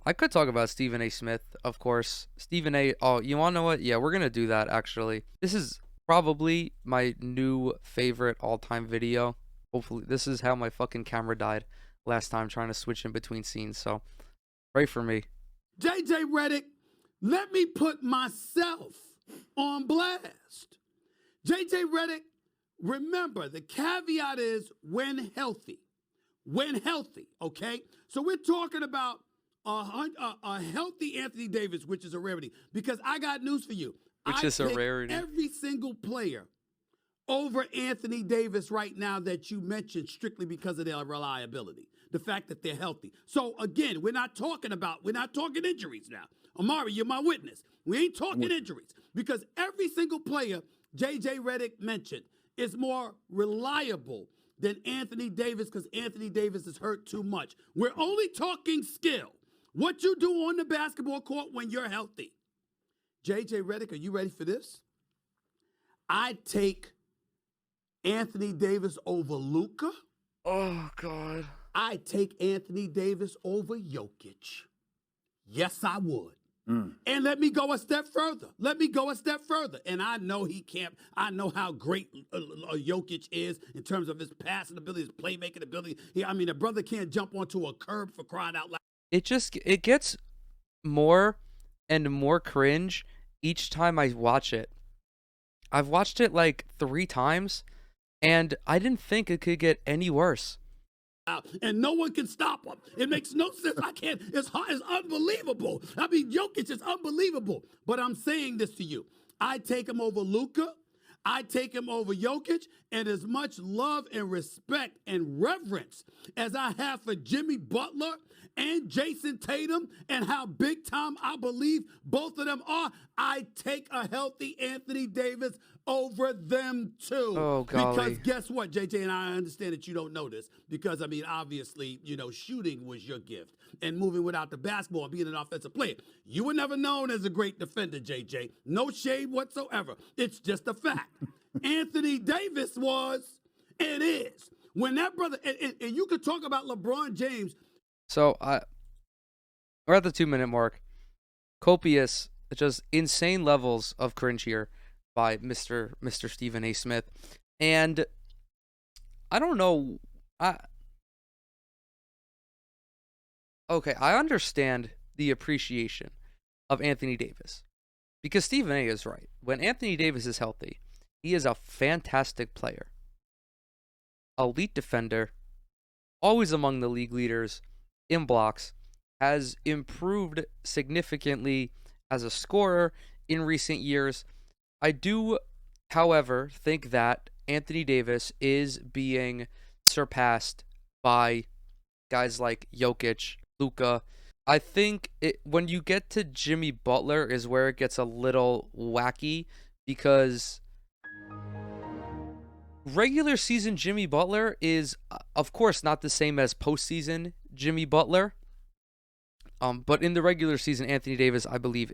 I could talk about Stephen A. Smith, of course. Stephen A. Oh, you want to know what? Yeah, we're going to do that, actually. This is probably my new favorite all-time video. Hopefully, this is how my fucking camera died last time trying to switch in between scenes, so pray for me. JJ Redick, let me put myself on blast. JJ Redick, remember, the caveat is when healthy. When healthy, okay? So we're talking about a healthy Anthony Davis, which is a rarity. Because I got news for you. Which is a rarity. Every single player over Anthony Davis right now that you mentioned strictly because of their reliability. The fact that they're healthy. So again, we're not talking injuries now. Amari, you're my witness. We ain't talking injuries. Because every single player JJ Redick mentioned is more reliable than Anthony Davis because Anthony Davis is hurt too much. We're only talking skill. What you do on the basketball court when you're healthy. JJ Redick, are you ready for this? I take Anthony Davis over Luka. Oh, God. I take Anthony Davis over Jokic. Yes, I would. And let me go a step further. And I know he can't. I know how great Jokic is in terms of his passing ability, his playmaking ability. The brother can't jump onto a curb for crying out loud. It gets more and more cringe each time I watch it. I've watched it like 3 times, and I didn't think it could get any worse. And no one can stop him. It makes no sense. I can't. It's unbelievable. Jokic is unbelievable. But I'm saying this to you. I take him over Luka. I take him over Jokic. And as much love and respect and reverence as I have for Jimmy Butler and Jason Tatum and how big time I believe both of them are, I take a healthy Anthony Davis over them too. Oh, golly. Because guess what, JJ, and I understand that you don't know this because, obviously, shooting was your gift and moving without the basketball and being an offensive player. You were never known as a great defender, JJ. No shade whatsoever. It's just a fact. Anthony Davis was and is. When that brother, and you could talk about LeBron James. So, we're at the 2-minute mark. Copious, just insane levels of cringe here by Mr. Stephen A. Smith. And I don't know. I understand the appreciation of Anthony Davis because Stephen A. is right. When Anthony Davis is healthy, he is a fantastic player. Elite defender, always among the league leaders in blocks, has improved significantly as a scorer in recent years. I do, however, think that Anthony Davis is being surpassed by guys like Jokic, Luka. I think when you get to Jimmy Butler is where it gets a little wacky because regular season Jimmy Butler is, of course, not the same as postseason Jimmy Butler. But in the regular season, Anthony Davis, I believe,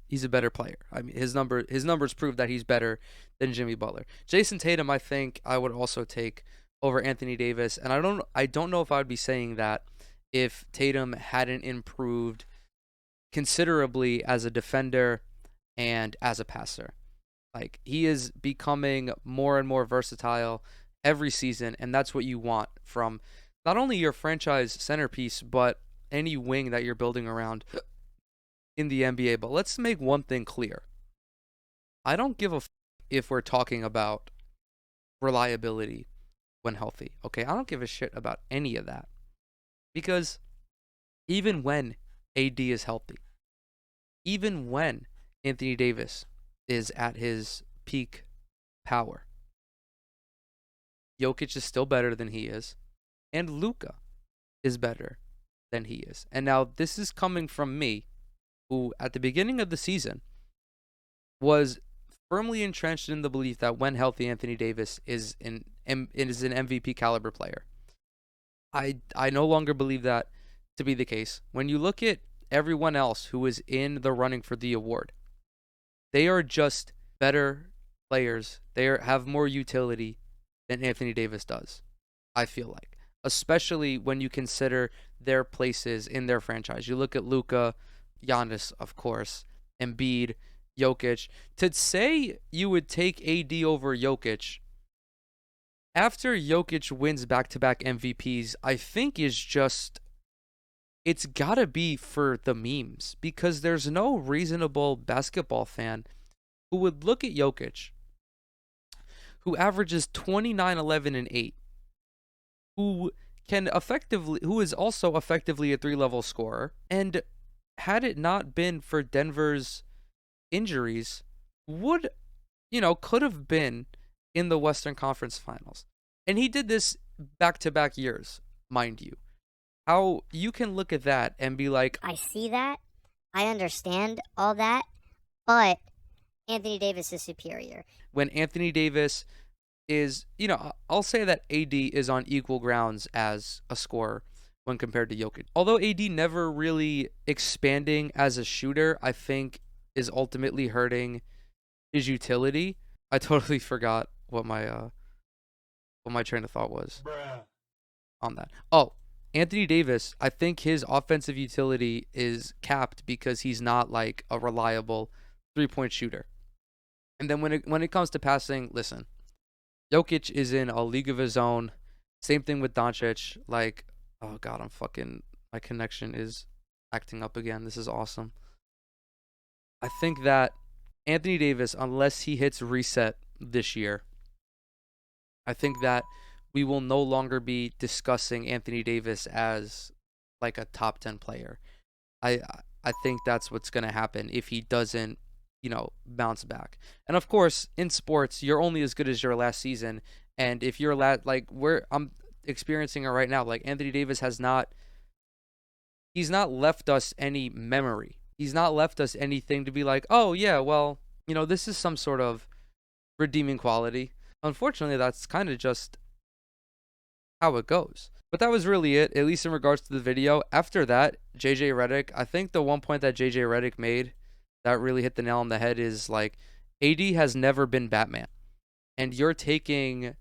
he's a better player. His numbers prove that he's better than Jimmy Butler. Jason Tatum, I think I would also take over Anthony Davis, and I don't know if I would be saying that if Tatum hadn't improved considerably as a defender and as a passer. Like, he is becoming more and more versatile every season, and that's what you want from not only your franchise centerpiece, but any wing that you're building around in the NBA. But let's make one thing clear. I don't give a if we're talking about reliability when healthy, okay? I don't give a shit about any of that. Because even when AD is healthy, even when Anthony Davis is at his peak power, Jokic is still better than he is, and Luka is better than he is. And now this is coming from me, who at the beginning of the season was firmly entrenched in the belief that when healthy, Anthony Davis is an MVP caliber player. I no longer believe that to be the case. When you look at everyone else who is in the running for the award, they are just better players. They have more utility than Anthony Davis does, I feel like. especially when you consider their places in their franchise. You look at Luka, Giannis, of course, Embiid, Jokic. To say you would take AD over Jokic after Jokic wins back-to-back MVPs, I think is just it's got to be for the memes because there's no reasonable basketball fan who would look at Jokic, who averages 29, 11, and 8, who is also effectively a three-level scorer, and had it not been for Denver's injuries, could have been in the Western Conference Finals. And he did this back-to-back years, mind you. How you can look at that and be like, I see that. I understand all that. But Anthony Davis is superior. When Anthony Davis is, I'll say that AD is on equal grounds as a scorer when compared to Jokic. Although AD never really expanding as a shooter, I think is ultimately hurting his utility. I totally forgot what my train of thought was on that. Oh, Anthony Davis, I think his offensive utility is capped because he's not like a reliable 3-point shooter. And then when it comes to passing, listen, Jokic is in a league of his own. Same thing with Doncic. Like, oh god, my connection is acting up again. This is awesome. I think that Anthony Davis, unless he hits reset this year, I think that we will no longer be discussing Anthony Davis as like a top 10 player. I think that's what's going to happen if he doesn't, bounce back. And of course, in sports, you're only as good as your last season. And if you're I'm experiencing it right now, like Anthony Davis he's not left us any memory. He's not left us anything to be like, oh yeah, well, this is some sort of redeeming quality. Unfortunately, that's kind of just how it goes. But that was really it, at least in regards to the video. After that, JJ Redick, I think the one point that JJ Redick made that really hit the nail on the head is like, AD has never been Batman. And you're taking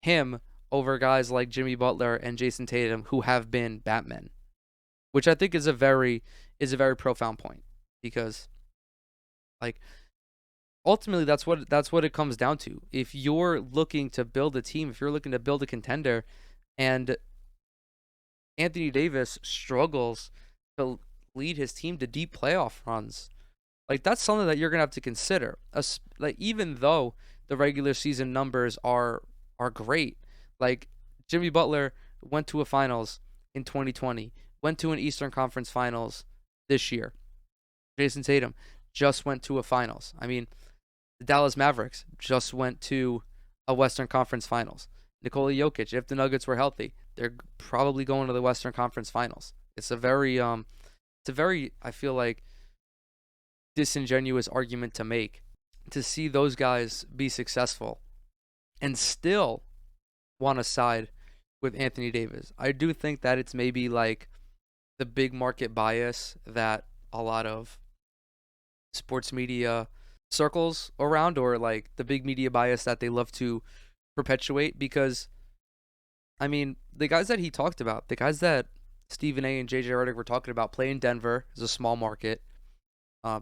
him over guys like Jimmy Butler and Jason Tatum who have been Batmen. Which I think is a very profound point. Because like ultimately that's what it comes down to. If you're looking to build a team, if you're looking to build a contender, and Anthony Davis struggles to lead his team to deep playoff runs, like that's something that you're gonna have to consider. Like even though the regular season numbers are great, like Jimmy Butler went to a finals in 2020, went to an Eastern Conference Finals this year. Jason Tatum just went to a finals. I mean, the Dallas Mavericks just went to a Western Conference Finals. Nikola Jokic, if the Nuggets were healthy, they're probably going to the Western Conference Finals. It's a very I feel like disingenuous argument to make to see those guys be successful and still want to side with Anthony Davis. I do think that it's maybe like the big market bias that a lot of sports media circles around, or like the big media bias that they love to perpetuate, because I mean, the guys that he talked about, the guys that Stephen A and JJ Redick were talking about, play in Denver is a small market,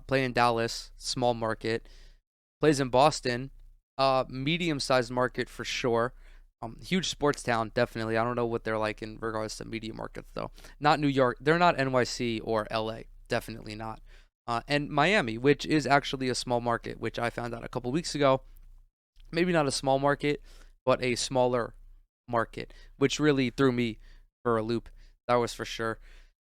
play in Dallas, small market, plays in Boston, medium-sized market for sure. Huge sports town, definitely. I don't know what they're like in regards to media markets, though. Not New York. They're not NYC or LA. Definitely not. And Miami, which is actually a small market, which I found out a couple weeks ago. Maybe not a small market, but a smaller market, which really threw me for a loop. That was for sure.